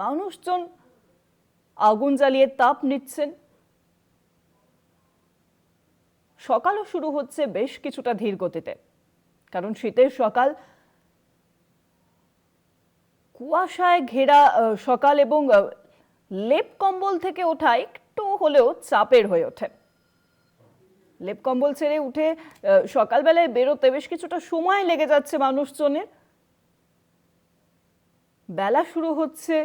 মানুষজন আগুন জ্বালিয়ে তাপ নিচ্ছেন। সকালও শুরু হচ্ছে বেশ কিছুটা ধীর গতিতে, কারণ শীতের সকাল, কুয়াশায় ঘেরা সকাল এবং লেপ কম্বল থেকে ওঠা একটু হলেও চাপের হয়ে ওঠে। লেপ কম্বল ছেড়ে উঠে সকালবেলায় বেরোতে বেশ কিছুটা সময় লেগে যাচ্ছে মানুষজনের। বেলা শুরু হচ্ছে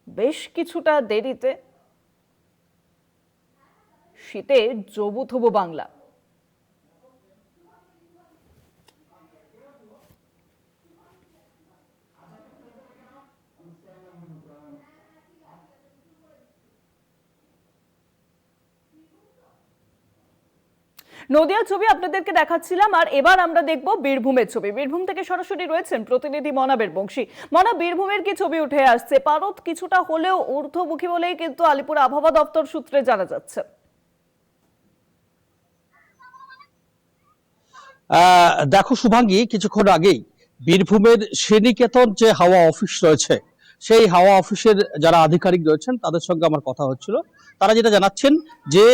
বেশ কিছুটা দেরিতে। শীতে জবুথবু বাংলা। নদিয়ার ছবি আপনাদেরকে দেখাচ্ছিলাম, আর এবার আমরা দেখব বীরভূমের ছবি। বীরভূম থেকে সরাসরি রয়েছেন প্রতিনিধি মনাবের বংশী। মনা, বীরভূমের কি ছবি উঠে আসছে? পারদ কিছুটা হলেও ঊর্ধ্বমুখী বলেই কিন্তু আলিপুর আবহাওয়া দপ্তর সূত্রে জানা যাচ্ছে। দেখো শুভাঙ্গী, কিছুক্ষণ আগেই বীরভূমের শ্রীনিকেতন যে হাওয়া অফিস রয়েছে, সেই হাওয়া অফিসের যারা আধিকারিক রয়েছেন তাদের সঙ্গে আমার কথা হচ্ছিল। তারা যেটা জানাচ্ছেন যে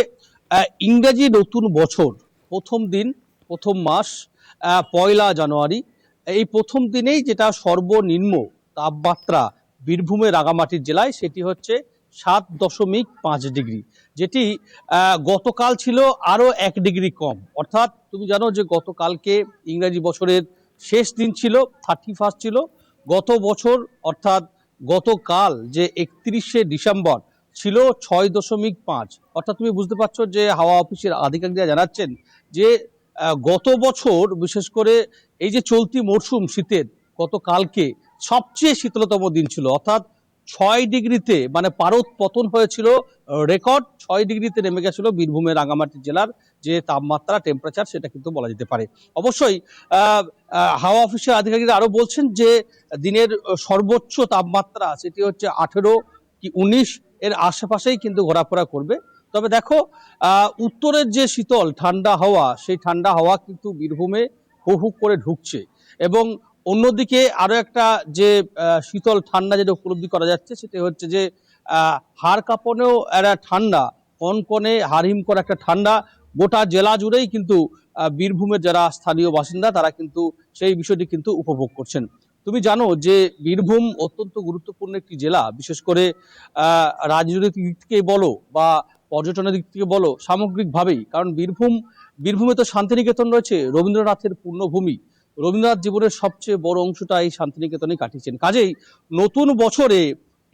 ইংরেজি নতুন বছর প্রথম দিন, প্রথম মাস 1 জানুয়ারি, এই প্রথম দিনেই যেটা সর্বনিম্ন তাপমাত্রা বীরভূমের রাঙামাটির জেলায় সেটি হচ্ছে 7.5 ডিগ্রি, যেটি গতকাল ছিল আরো 1 ডিগ্রি কম। অর্থাৎ তুমি জানো যে গতকালকে ইংরেজি বছরের শেষ দিন ছিল, 31 ছিল। গত বছর অর্থাৎ গতকাল যে 31শে ডিসেম্বর ছিল 6.5। অর্থাৎ তুমি বুঝতে পারছো যে হাওয়া অফিসের আধিকারিকরা জানাচ্ছেন যে গত বছর বিশেষ করে এই যে চলতি মরশুম শীতের গতকালকে সবচেয়ে শীতলতম দিন ছিল। অর্থাৎ 6 ডিগ্রিতে মানে পারদ পতন হয়েছিল, রেকর্ড 6 ডিগ্রিতে নেমে গেছিল বীরভূমের রাঙামাটি জেলার যে তাপমাত্রা, টেম্পারেচার, সেটা কিন্তু বলা যেতে পারে। অবশ্যই হাওয়া অফিসের আধিকারিকরা আরো বলছেন যে দিনের সর্বোচ্চ তাপমাত্রা সেটি হচ্ছে 18 কি 19 এর আশেপাশেই কিন্তু ঘোরাফেরা করবে। তবে দেখো উত্তরের যে শীতল ঠান্ডা হাওয়া, সেই ঠান্ডা হাওয়া কিন্তু বীরভূমে হুক হুক করে ঢুকছে। এবং অন্যদিকে আরো একটা যে শীতল ঠান্ডা যেটা উপলব্ধি করা যাচ্ছে সেটা হচ্ছে যে হাড় কাঁপানো একটা ঠান্ডা, কনকনে হাড়হিম করা একটা ঠান্ডা গোটা জেলা জুড়েই কিন্তু বীরভূমের যারা স্থানীয় বাসিন্দা তারা কিন্তু সেই বিষয়টি কিন্তু উপভোগ করছেন। তুমি জানো যে বীরভূম অত্যন্ত গুরুত্বপূর্ণ একটি জেলা, বিশেষ করে রাজনৈতিক দিক থেকে বলো বা পর্যটনের দিক থেকে বলো, সামগ্রিকভাবেই। কারণ বীরভূমে তো শান্তিনিকেতন রয়েছে, রবীন্দ্রনাথের পূর্ণভূমি। রবীন্দ্রনাথ জীবনের সবচেয়ে বড় অংশটা এই শান্তিনিকেতনে কাটিয়েছেন। কাজেই নতুন বছরে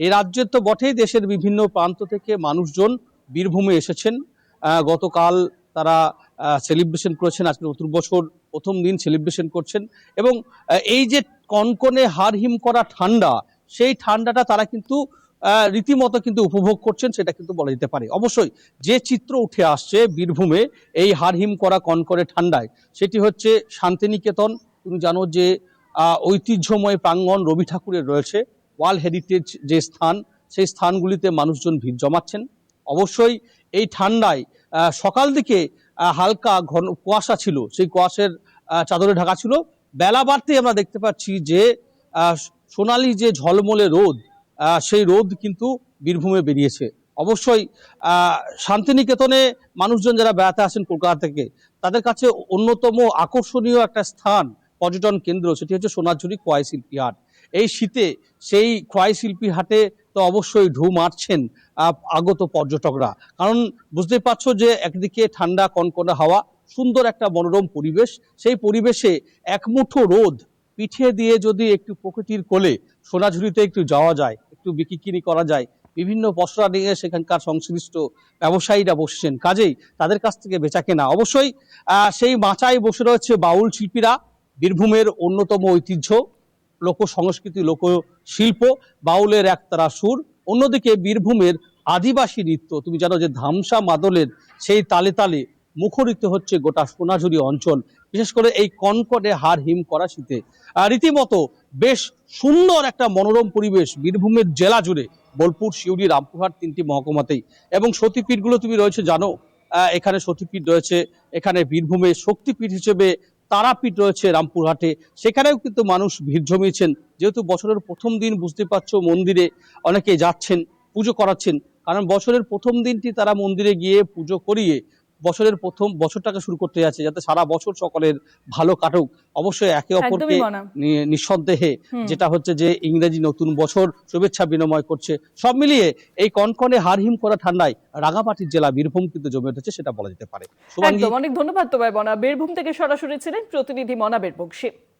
এ রাজ্যের তো বটেই, দেশের বিভিন্ন প্রান্ত থেকে মানুষজন বীরভূমে এসেছেন। গতকাল তারা সেলিব্রেশন করেছেন, আজকে নতুন বছর প্রথম দিন সেলিব্রেশন করছেন। এবং এই যে কনকনে হাড়হিম করা ঠান্ডা, সেই ঠান্ডাটা তারা কিন্তু রীতিমতো কিন্তু উপভোগ করছেন, সেটা কিন্তু বলা যেতে পারে। অবশ্যই যে চিত্র উঠে আসছে বীরভূমে এই হাড়হিম করা কনকনে ঠান্ডায়, সেটি হচ্ছে শান্তিনিকেতন। তুমি জানো যে ঐতিহ্যময় প্রাঙ্গণ রবি ঠাকুরের রয়েছে, ওয়ার্ল্ড হেরিটেজ যে স্থান, সেই স্থানগুলিতে মানুষজন ভিড় জমাচ্ছেন। অবশ্যই এই ঠান্ডায় সকাল দিকে হালকা ঘন কুয়াশা ছিল, সেই কুয়াশার চাদরে ঢাকা ছিল। বেলা বাড়তে আমরা দেখতে পাচ্ছি যে সোনালি যে ঝলমলে রোদ, সেই রোদ কিন্তু বীরভূমে বেরিয়েছে। অবশ্যই শান্তিনিকেতনে মানুষজন যারা বেড়াতে আসেন কলকাতা থেকে, তাদের কাছে অন্যতম আকর্ষণীয় একটা স্থান, পর্যটন কেন্দ্র, সেটি হচ্ছে সোনাঝুরি খোয়াই শিল্পী হাট। এই শীতে সেই খোয়াই শিল্পী হাটে তো অবশ্যই ঢু মারছেন আগত পর্যটকরা। কারণ বুঝতেই পারছো যে একদিকে ঠান্ডা কনকনে হাওয়া, সুন্দর একটা মনোরম পরিবেশ, সেই পরিবেশে এক মুঠো রোদ পিঠে দিয়ে যদি একটু প্রকৃতির কোলে সোনাঝুরিতে একটু যাওয়া যায়, একটু বিকিকিনি করা যায়, বিভিন্ন পসরা নিয়ে সেখানকার সংশ্লিষ্ট ব্যবসায়ীরা বসছেন, কাজেই তাদের কাছ থেকে বেচাকেনা। অবশ্যই সেই মাচায় বসে রয়েছে বাউল শিল্পীরা, বীরভূমের অন্যতম ঐতিহ্য, লোক সংস্কৃতি, লোক শিল্প, বাউলের একতারা সুর। অন্যদিকে বীরভূমের আদিবাসী নৃত্য, তুমি জানো যে ধামসা মাদলের সেই তালে তালে মুখরিত হচ্ছে গোটা সোনাঝুরি অঞ্চল, বিশেষ করে এই কনকনে হাড় হিম করা শীতে। রীতিমতো বেশ সুন্দর একটা মনোরম পরিবেশ বীরভূমের জেলা জুড়ে, বোলপুর, সিউড়ি, রামপুরহাট, 3টি মহকুমাতেই। এবং সতীপীঠগুলো তুমি রয়েছে জানো, এখানে সতীপীঠ রয়েছে, এখানে বীরভূমে শক্তিপীঠ হিসেবে তারাপীঠ রয়েছে রামপুরহাটে, সেখানেও কিন্তু মানুষ ভিড় জমিয়েছেন। যেহেতু বছরের প্রথম দিন, বুঝতে পারছো মন্দিরে অনেকে যাচ্ছেন, পুজো করাচ্ছেন, কারণ বছরের প্রথম দিনটি তারা মন্দিরে গিয়ে পুজো করিয়ে বছরের প্রথম বছরটাকে শুরু করতে যাচ্ছে, যাতে সারা বছর সকলের ভালো কাটুক। অবশ্যই একে অপরকে একদমই মনা। নিঃসন্দেহে হুম। যেটা হচ্ছে যে ইংরেজি নতুন বছর শুভেচ্ছা বিনিময় করছে। সব মিলিয়ে এই কনকনে হাড়হিম করা ঠান্ডায় রাঙামাটির জেলা বীরভূম কিন্তু জমে উঠেছে, সেটা বলা যেতে পারে। শুভাঙ্গী, একদম, অনেক ধন্যবাদ তোমায় মনা। বীরভূম থেকে সরাসরি ছিলেন প্রতিনিধি মনাবের বংশী।